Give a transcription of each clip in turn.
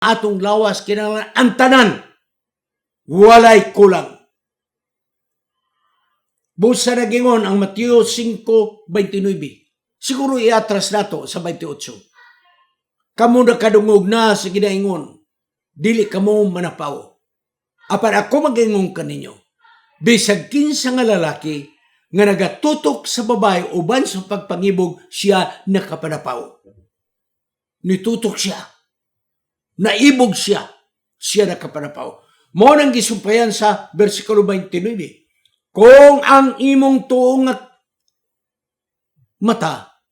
atong lawas kinahanglan ang tanan walay kulang. Busa nagingon ang Mateo 5:29. Siguro iatras nato sa 28. Kamo na kadungog na sa ginaingon, dili kamo manapaw. Apan ako magingon kaninyo, bisag kinsa nga lalaki nga nagatutok sa babae uban sa pagpangibog siya nakapanapaw. Nitutok siya. Naibog siya. Siya nakapanapaw. Mo nang gisumpayan sa versikulo 29. Kung ang imong tuong mata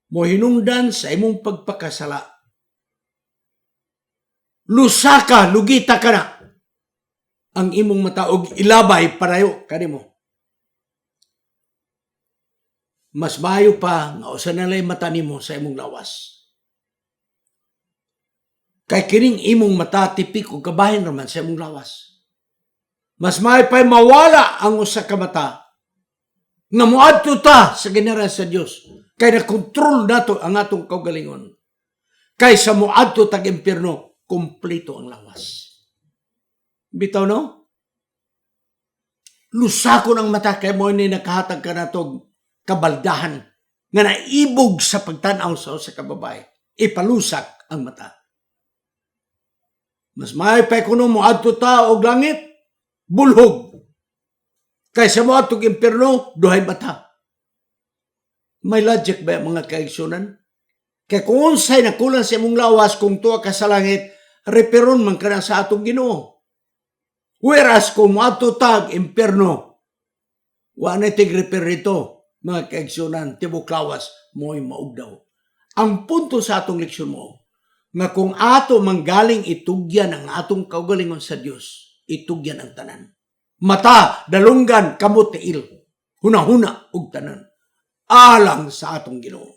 mo hinungdan sa imong pagpakasala, lusaka, lugita ka na ang imong mata og ilabay parayo kanimo. Mas maayo pa nga usa na lay mata nimo sa imong lawas. Kay kining imong mata tipik o kabahin naman sa imong lawas. Mas maayo pa mawala ang usa ka mata nga moadto ta sa ginera sa Dios kay na-control nato ang atong kaugalingon. Kaysa moadto tag impierno, kompleto ang lawas. Bitaw no? Lusakon ang mata kay mo ni nakahatag ka natong kabaldahan nga naibog sa pagtanaw sa usa ka babae. Ipalusak ang mata. Mas maayo pa kuno moadto ta og langit, bulhog. Kaysa mo atong impierno, duhay mata. May logic ba mga kaigsunan? Kaya kung unsay nakulang sa imong lawas kung tuwa ka sa langit, reperon man ka na sa atong Ginoo. Whereas kung mo ato tag impierno, wala tig-repair rito, mga kaigsunan, tibok lawas, mo'y maugdaw. Ang punto sa atong leksyon mo, nga kung ato manggaling itugyan ang atong kaugalingon sa Dios, itugyan ang tanan. Mata, dalunggan, kamot, tiil. Huna-huna, ug tanan. Alang sa atong Ginoo.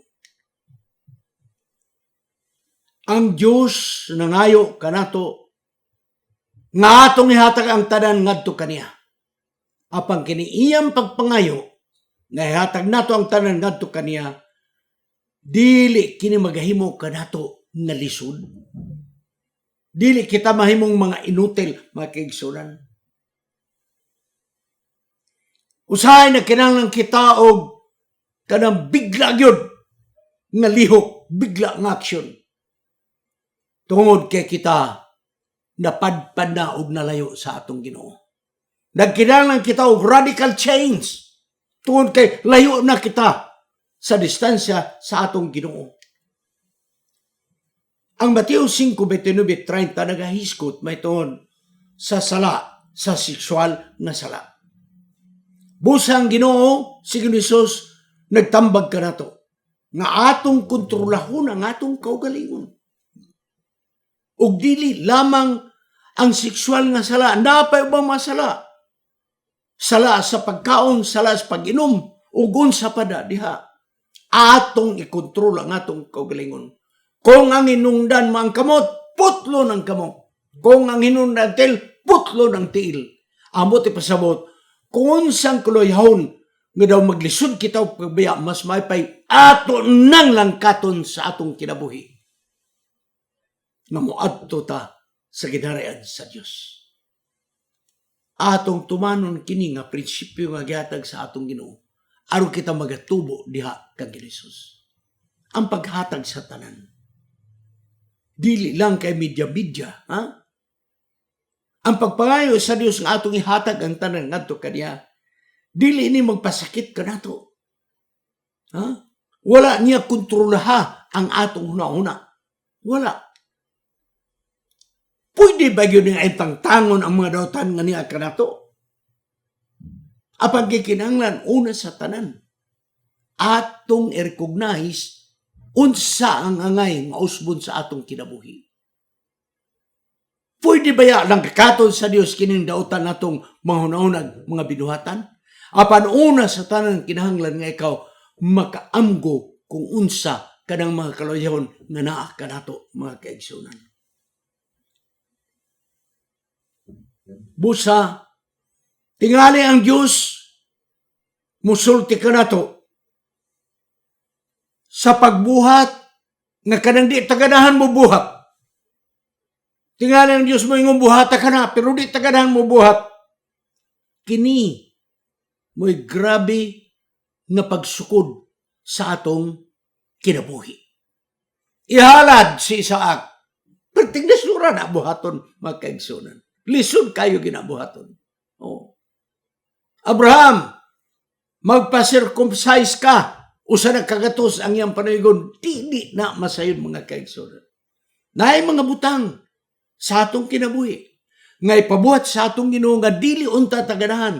Ang Diyos nangayo kanato nga atong ihatag ang tanan ngadto kaniya. Apang kini iyang pagpangayo nga ihatag nato ang tanan ngadto kaniya, dili kini magahimo kanato nga lisod. Dili kita mahimong mga inutil, mga kaigsunan. Usahay na kinahanglan kita og kanang bigla gyud nga lihok, bigla nga aksyon. Tungod kay kita napadpad na og nalayo sa atong Ginoo. Nagkinahanglan kita og radical change. Tungod kay layo na kita sa distansya sa atong Ginoo. Ang Mateo 5:29-30 nagahiskot may tuon sa sala, sa sexual na sala. Busang Ginoo, si Jesus, nagtambag ka nato nga atong kontrolahon ang atong kaugalingon. Ug dili lamang ang sexual nga sala, napay ubang mga sala. Sala sa pagkaon, sala sa pag-inom, ug unsa pa diha. Atong ikontrol ang atong kaugalingon. Kung ang hinungdan mo ang kamot, putlo ng kamot. Kung ang hinungdan tiil, putlo ng tiil. Amot ipasabot, kung unsang kuloyahon nga daw maglisod kita o pagbaya, mas maipay ato nang langkaton sa atong kinabuhi. Nga moadto ta sa ginharian sa Dios. Atong tumanon kini nga prinsipyo nga gihatag sa atong Ginoo aron kita magatubo diha kang Jesus. Ang paghatag sa tanan. Dili lang kay media-media, ha? Ang pagpangayo sa Dios nga atong ihatag ang tanan ngadto kaniya, dili ni magpasakit kanato. Ha? Wala niya kontrolaha ang atong hunahuna. Wala. Pwede ba yun nga itangtangon ang mga dautan nga niya kanato? Apang kikinanglan una sa tanan. Atong i-recognize unsa ang angay nga usbon sa atong kinabuhi. Pwede ba ya lang kakaton sa Dios kining dautan natong mga hunahunag, mga binuhatan? Apan una sa tanan kinahanglan nga ikaw makaamgo kung unsa kanang mga kaloyahon nga naa kanato, mga kaigsunan. Busa, tingali ang Diyos, musulti ka nato sa pagbuhat nga kanang di taganahan mo buhat. Tingali ang Diyos mo yung buhata ka na, pero di tagadahan mo buhat. Kini, mo'y grabe nga pagsukod sa atong kinabuhi. Ihalad si Isaac. Pertingnas lura na buhaton, mga kaigsunan. Lisod kayo ginabuhaton. Oh. Abraham, magpa-circumcise ka. Usa na kagatos ang iyang panuigon. Di na masayon, mga kaigsunan. Naay mga butang sa atong kinabuhi. Ngay pabuhat sa atong Ginoo nga dili unta tagadahan.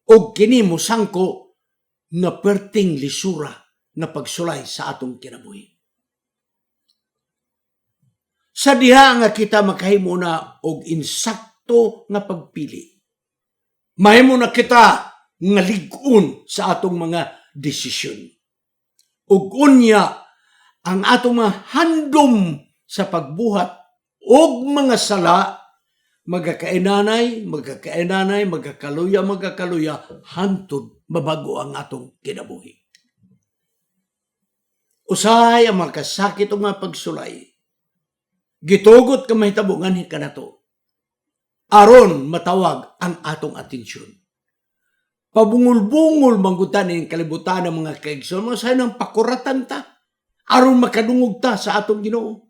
O kini mo sangko na perting lisura na pagsulay sa atong kinabuhi. Sa diha nga kita makahimo na og insakto nga pagpili. Mahimo na kita nga lig-on sa atong mga desisyon. Ug unya ang atong mga handom sa pagbuhat og mga sala magkakainanay, magkakaluya, hantod mabago ang atong kinabuhi. Usahay ang mga kasakit o mga pagsulay. Gitugot ka mahitabungan ka na to. Aron matawag ang atong atensyon. Pabungol-bungol manggutan ng kalibutan ng mga kaigsoon, usahay ng pakuratan ta. Aron makadungog ta sa atong Ginoo.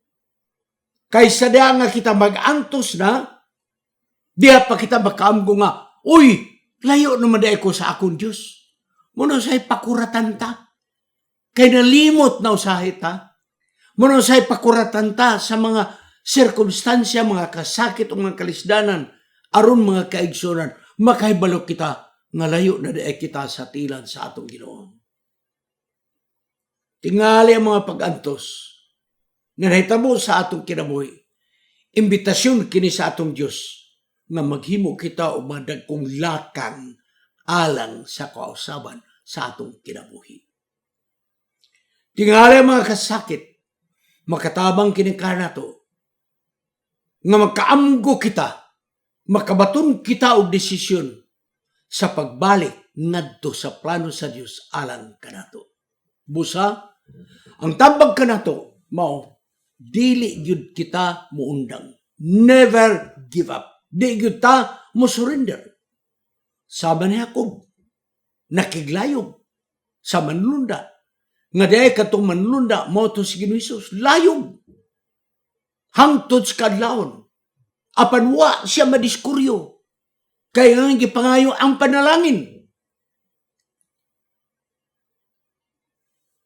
Kaysa diha nga kita mag-antos na, diha pa kita makaamgo nga, uy, layo naman dahi ko sa akong Diyos. Muna usahay pakuratan ta. Kay nalimot na usahay ta. Muna usahay pakuratan ta sa mga sirkumstansya, mga kasakit o mga kalisdanan, aron mga kaigsunan, makahibalo kita nga layo na dahi kita sa tilan sa atong Ginoo. Tingali ang mga pag-antos nga nahitabo sa atong kinabuhi. Imbitasyon kini sa atong Diyos nga maghimo kita o madagkong lakang alang sa kausaban sa atong kinabuhi. Tingali ang mga kasakit, makatabang kini kanato, nga makaamgo kita, makabaton kita og desisyon sa pagbalik ngadto sa plano sa Dios alang kanato. Busa, ang tabag kanato mao dili gyud kita muundang. Never give up. Di gyud ta mo surrender. Saban ni Jacob, nakiglayog sa manlunda. Nga diay katong manlunda mao to si Ginoong Hesus, layog. Hangtod sa kadlawon. Apan wa siya madiskuryo. Kaya nga gipangayo ang panalangin.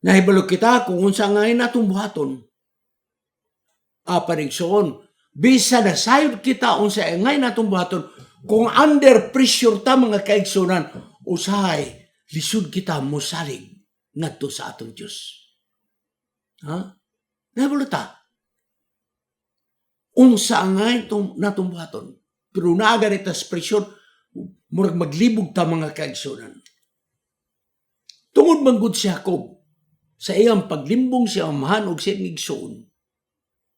Nahibalo kita kung unsa nga natong buhaton. Paringsoon, bisa na sayod kita unsa ngay natong buhaton, kung under pressure ta mga kaigsunan, usahay, lisod kita mosalig ngadto sa atong Diyos. Ha? Nahibalo ta? Unsa ngay natong buhaton. Pero naaga nita sa pressure, murag maglibog ta mga kaigsunan. Tungod manggod si Jacob, sa iyang paglimbong siya amahan og siyang igsoon.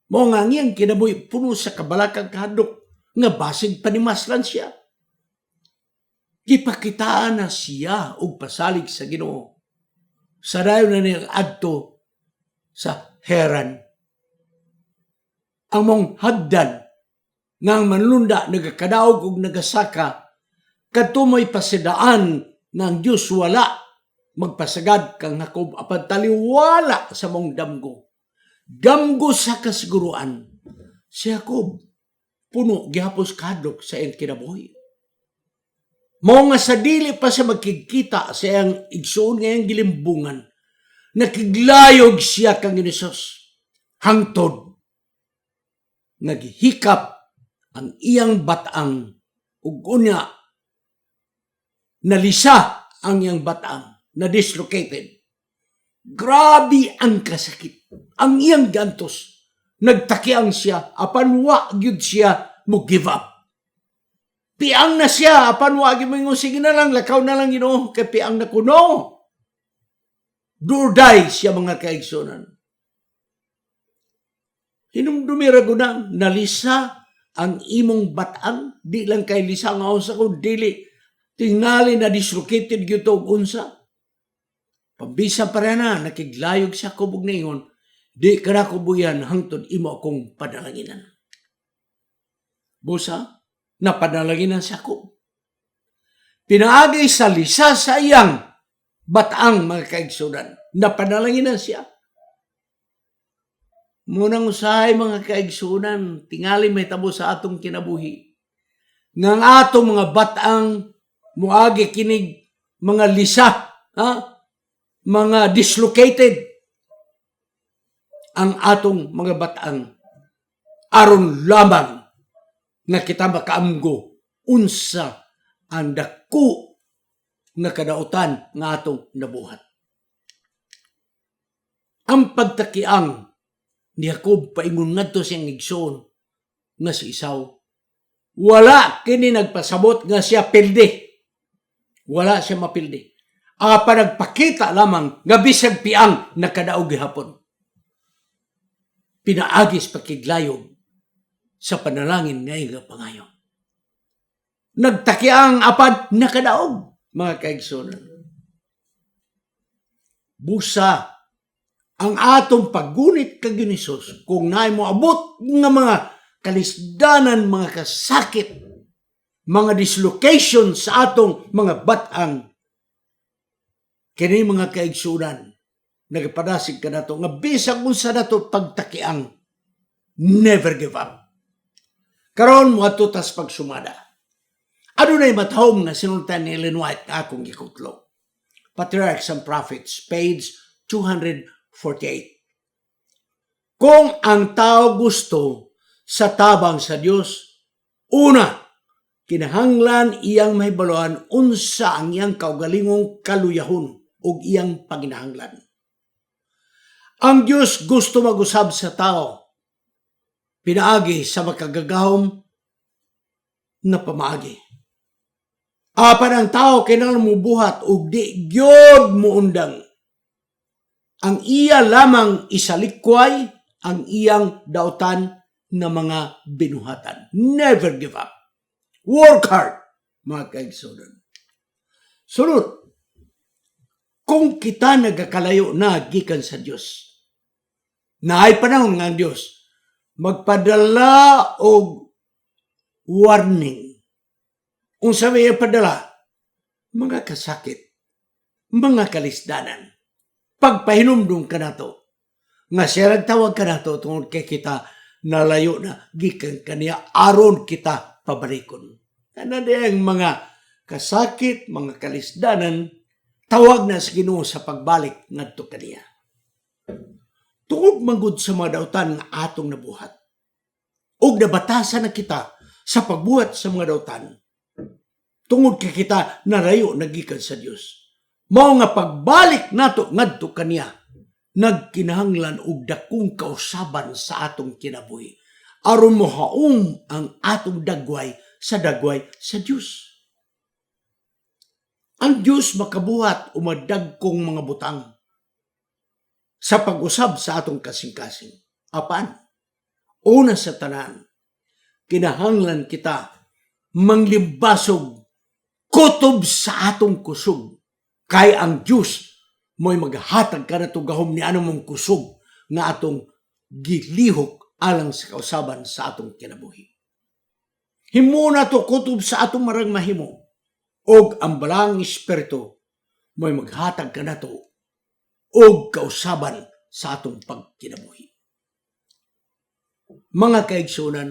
Mao nga ngiyang kinabuhi puno sa kabalakang kahadlok nga basig panimaslan siya. Gipakitaan na siya og pasalig sa Ginoo. Sa dayon na niyang adto sa Heran. Ang mong hagdan nga ang manlunda nagakadaog og nagasaka kadto mo'y pasidaan ng Diyos wala magpasagad kang Jacob apan taliwala sa mong damgo. Damgo sa kasiguruan. Si Jacob puno gihapos kadlok sa iyang kinabuhi. Mao nga sa dili pa siya magkikita sa iyang igsoon nga iyang gilimbungan, nakiglayog siya kang Hesus. Hangtod naghihikap ang iyang batang ug unya nalisa ang iyang batang na dislocated. Grabe ang kasakit. Ang iyang gantos. Nagtakiang siya, apan wa gyud siya mo give up. Piang na siya, apan wa gyud mo sige na lang, lakaw na lang Ginoo, kay piang na kuno. Do or die siya mga kaigsunan. Hinumdumira gunang, nalisa ang imong batang, di lang kay lisa nga unsa ko, dili, tingali na dislocated gyud og unsa. Pambisa pa rin na, nakiglayog siya kubog na ingon, di ka na kubuyan hangtod imo akong padalanginan. Busa, napanalaginan siya ko. Pinaagi sa lisa sa iyang bataang mga kaigsunan. Napanalaginan siya. Munang usahay mga kaigsunan, tingali may tabo sa atong kinabuhi. Ngang atong mga bataang muagi kinig mga lisa, mga dislocated ang atong mga bataang aron lamang nga kita makaamgo unsa ang dako nga kadautan nga atong nabuhat. Ang pagtakiang ni Jacob paingon ngadto siyang igsoon nga si Esau, wala kini nagpasabot nga siya pilde. Wala siya mapilde. Apa nagpakita lamang nga bisag piang nakadaog gihapon. Pinaagis pakiglayog sa panalangin nga nga pangayo. Nagtakiang apan nakadaog, mga kaigsunan. Busa ang atong paggunit kag Hesus kung naay mo abot nga mga kalisdanan, mga kasakit, mga dislocation sa atong mga batang. Kini mga kaigsunan, nagapadasig ka nato nga bisag unsa nato pagtakiang, never give up. Karon mo ato tas pagsumada. Ano na'y matahom na sinultan ni Ellen White na akong gikutlo. Patriarchs and Prophets, page 248. Kung ang tao gusto sa tabang sa Dios, una, kinahanglan iyang mahibaluan unsa ang iyang kaugalingong kaluyahon ug iyang paginahanglan. Ang Dios gusto mag-usab sa tao, pinaagi sa makagagahom na pamaagi. Apan ang tao kinahanglan mubuhat ug di gyud muundang. Ang iya lamang isalikway ang iyang dautan na mga binuhatan. Never give up. Work hard, mga kaigsunan. Sunod, kung kita nagakalayo na gikan sa Diyos, naay panahon nga ang Diyos, magpadala og warning. Unsa may padala? Mga kasakit, mga kalisdanan. Pagpahinumdum ka na to, nga siya nagtawag ka na to tungkol kay kita nalayo na gikan kaniya aron kita pabarikon. Ano ang mga kasakit, mga kalisdanan, tawag na sa Ginoo sa pagbalik ngadto kaniya. Tungod manggod sa mga dautan nga atong nabuhat. Ug nabatasan na kita sa pagbuhat sa mga dautan. Tungod kay kita narayo nagikan sa Dios. Mao nga pagbalik nato ngadto kaniya, nagkinahanglan og dakong kausaban sa atong kinabuhi aron mohaom ang atong dagway sa Dios. Ang Dios makabuhat o madagkong mga butang sa pag-usab sa atong kasing-kasing. Apan, una sa tanan, kinahanglan kita manglimbasog kutob sa atong kusog. Kay ang Diyos mo'y maghatag ka na ito gahom ni anumang kusog nga atong gilihok alang sa kausaban sa atong kinabuhi. Himo na to kutob sa atong marang mahimo og ang balang espiritu mo'y maghatag ka na to og kausaban sa atong pagkinabuhi. Mga kaigsunan,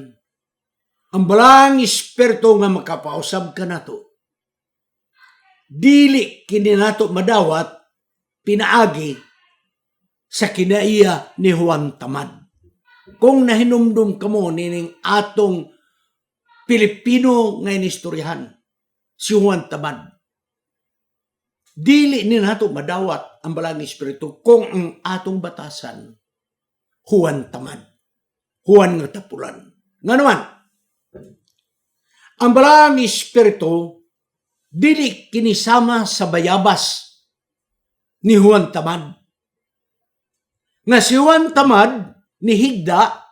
ang balang espiritu nga makapausab ka na to, dili kini nato madawat pinaagi sa kinaiya ni Juan Tamad. Kung nahinumdum kamo nining atong Pilipino nga inistoryahan, si Juan Tamad, dili ni nato madawat ang balang espiritu kung ang atong batasan Juan Tamad, Juan nga tapulan. Nga naman, ang balang espiritu dili kinisama sa bayabas ni Juan Tamad. Nga si Juan Tamad ni Higda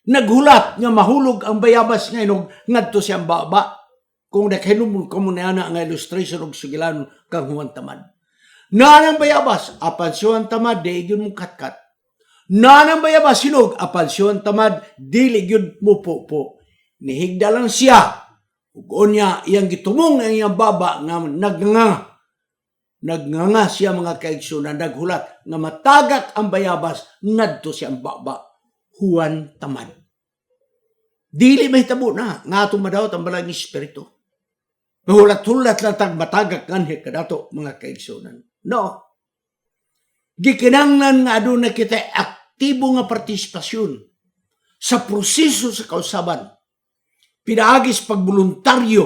naghulat nga mahulog ang bayabas nga inog ngadto siyang baba. Kung nakahinumon ko muna na ang illustration og sugilan kang Juan Tamad. Nanang bayabas apan si Juan Tamad di gyud mo katkat. Nanang bayabas sinog apan si Juan Tamad dili gyud mo po. nihigdalan siya. Ug unya iyang gitumong ang iyang baba nga nagnganga siya mga kaigsunan, naghulat nga matagak ang bayabas ngadto siyang baba huwan tamad. Dili mahitabo na nga atong madawat ang balang espiritu. Nahulat-hulat lang tag matagak nganhi kadato mga kaigsunan. No. Gikinanglan nga aduna kita aktibo nga partisipasyon sa proseso sa kausaban. Pinaagis pagboluntaryo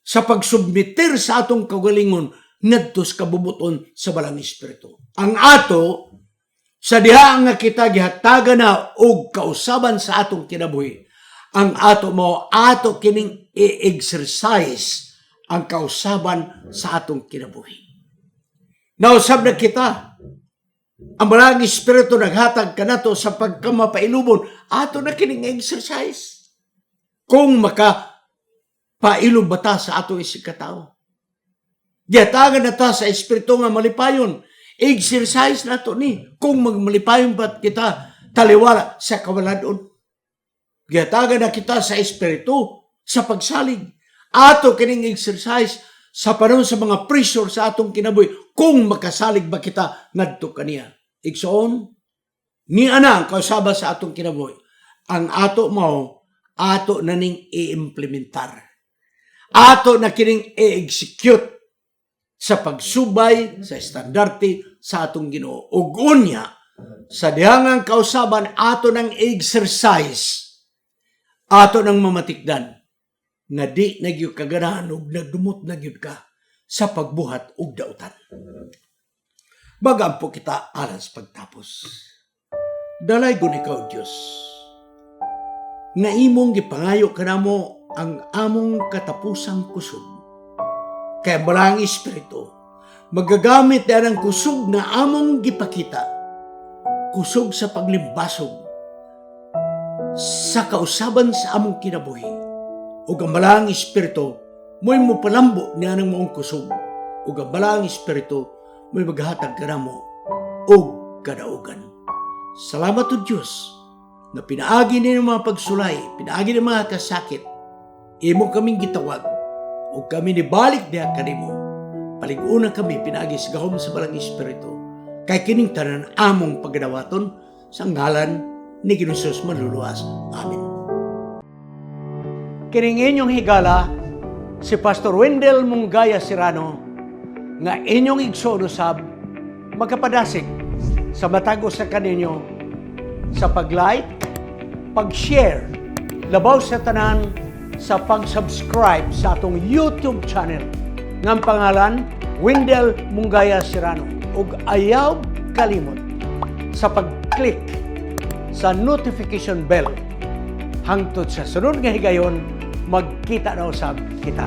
sa pagsubmitir sa atong kagalingon ngadto sa kabubuton sa balang espiritu. Ang ato sa diha nga kita gihatagan na og kausaban sa atong kinabuhi. Ang ato mo ato kining i-exercise ang kausaban sa atong kinabuhi. Nausab na kita ang balang espiritu naghatag kanato sa pagkamapailubon, ato na kining exercise. Kung makapailog ba ta sa ato isikatao. Gihatagan na ta sa espiritu nga malipayon. Exercise na to ni. Kung magmalipayon ba kita taliwala sa kawaladon. Gihatagan na kita sa espiritu sa pagsalig. Ato kining exercise sa panahon sa mga pressure sa atong kinabuhi. Kung makasalig ba kita ngadto kaniya. Igsoon, ni ana ang kausaba sa atong kinabuhi. Ang ato mo ato na ning i-implementar. Ato na kining i-execute sa pagsubay, sa estandarte sa atong Ginoo. Ug unya, sa dihangang kausaban, ato nang exercise, ato nang mamatikdan, nga di nagyud kaganahan ug nagdumot nagyud ka sa pagbuhat ug dautan. Bagaan po kita alas pagtapos. Dalay gun ikaw, Diyos, nga imong gipangayo kanamo ang among katapusang kusog. Kaya balang espiritu, magagamit na ang kusog na among gipakita, kusog sa paglimbasog, sa kausaban sa among kinabuhi. O ang balang espiritu, mo'y mo palambo niya ng mong kusog. O ang balang espiritu, mo'y maghatag kanamo o kadaugan. Salamat o Diyos, na pinaagi ni mga pagsulay, pinaagi ni mga kasakit, imo kaming gitawag, o kami nibalik diha kanimo. Palig-una kami pinaagi sa gahom sa balang espiritu, kay kining tanan among pagdawaton sa ngalan ni Ginoong manluluwas. Amen. Kining inyong higala, si Pastor Wendell Munggaya Serrano, nga inyong igsoon usab, magkapadasig sa matag sa kaninyo sa pag-like, pag-share, labaw sa tanan sa pag-subscribe sa atong YouTube channel ng pangalan Wendell Munggaya Serrano. Ug ayaw kalimot sa pag-click sa notification bell hangtod sa sunod nga higayon magkita na usab kita.